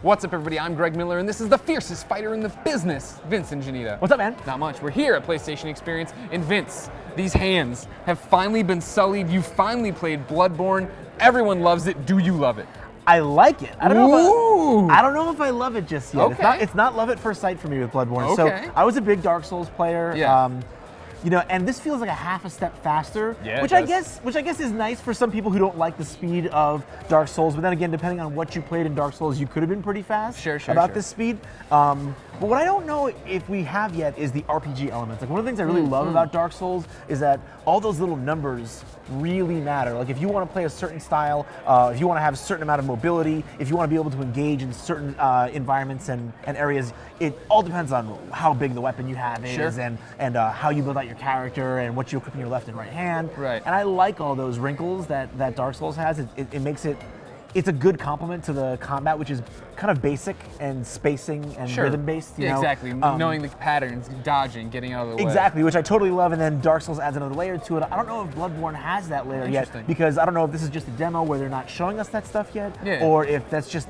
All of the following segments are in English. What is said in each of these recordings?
What's up, everybody? I'm Greg Miller, and this is the fiercest fighter in the business, Vince and Janita. What's up, man? Not much. We're here at PlayStation Experience, and Vince, these hands have finally been sullied. You finally played Bloodborne. Everyone loves it. Do you love it? I like it. I don't know if I love it just yet. Okay. It's not love at first sight for me with Bloodborne. Okay. So I was a big Dark Souls player. Yeah. And this feels like a half a step faster, Yeah, which I guess is nice for some people who don't like the speed of Dark Souls. But then again, depending on what you played in Dark Souls, you could have been pretty fast about this speed. But what I don't know if we have yet is the RPG elements. Like, one of the things I really love about Dark Souls is that all those little numbers really matter. Like, if you want to play a certain style, if you want to have a certain amount of mobility, if you want to be able to engage in certain environments and areas, it all depends on how big the weapon you have is and how you build out your character and what you equip in your left and right hand. Right. And I like all those wrinkles that Dark Souls has. It makes it. It's a good complement to the combat, which is kind of basic and spacing and rhythm-based. You know? Exactly. Knowing the patterns, dodging, getting out of the way. Exactly, which I totally love, and then Dark Souls adds another layer to it. I don't know if Bloodborne has that layer yet, because I don't know if this is just a demo where they're not showing us that stuff yet, or if that's just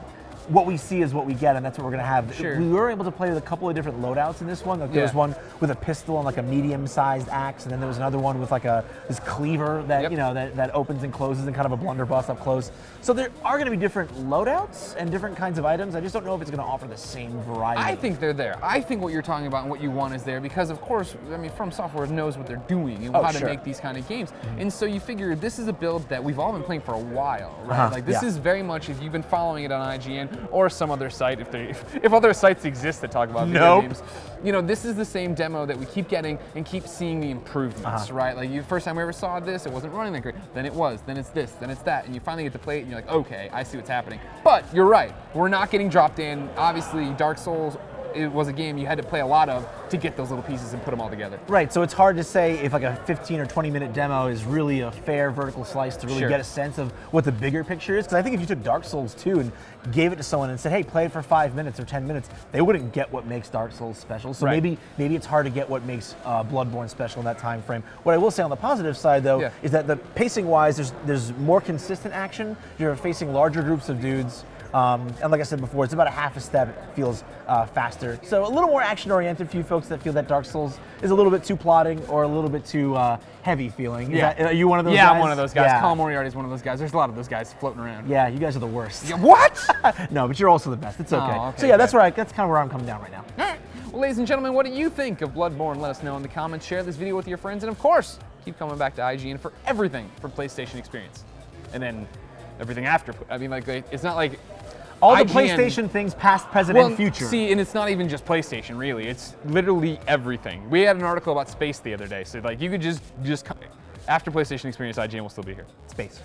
what we see is what we get, and that's what we're gonna have. Sure. We were able to play with a couple of different loadouts in this one. Like, there was one with a pistol and like a medium-sized axe, and then there was another one with like this cleaver that that opens and closes and kind of a blunderbuss up close. So there are gonna be different loadouts and different kinds of items. I just don't know if it's gonna offer the same variety. I think they're there. I think what you're talking about and what you want is there because, of course, I mean, From Software knows what they're doing and how to make these kind of games. And so you figure this is a build that we've all been playing for a while, right? Like, this is very much, if you've been following it on IGN or some other site, if other sites exist that talk about video games, you know, this is the same demo that we keep getting and keep seeing the improvements, right? Like, the first time we ever saw this, it wasn't running that great. Then it was. Then it's this. Then it's that. And you finally get to play it, and you're like, okay, I see what's happening. But you're right. We're not getting dropped in. Obviously, Dark Souls, it was a game you had to play a lot of to get those little pieces and put them all together. Right, so it's hard to say if like a 15 or 20 minute demo is really a fair vertical slice to really get a sense of what the bigger picture is. Because I think if you took Dark Souls 2 and gave it to someone and said, hey, play it for 5 minutes or 10 minutes, they wouldn't get what makes Dark Souls special. So maybe it's hard to get what makes Bloodborne special in that time frame. What I will say on the positive side, though, is that the pacing wise, there's more consistent action. You're facing larger groups of dudes. And like I said before, it's about a half a step. It feels faster. So a little more action-oriented for you folks that feel that Dark Souls is a little bit too plotting or a little bit too heavy feeling. Are you one of those guys? Yeah, I'm one of those guys. Colin Moriarty is one of those guys. There's a lot of those guys floating around. Yeah, you guys are the worst. Yeah, what? No, but you're also the best. It's okay. Oh, okay, so yeah, that's kind of where I'm coming down right now. All right. Well, ladies and gentlemen, what do you think of Bloodborne? Let us know in the comments. Share this video with your friends. And of course, keep coming back to IGN for everything from PlayStation Experience. And then everything after. I mean, like, it's not like all the PlayStation things, past, present, and future. See, and it's not even just PlayStation, really. It's literally everything. We had an article about space the other day, so like you could just after PlayStation Experience, IGN will still be here. Space.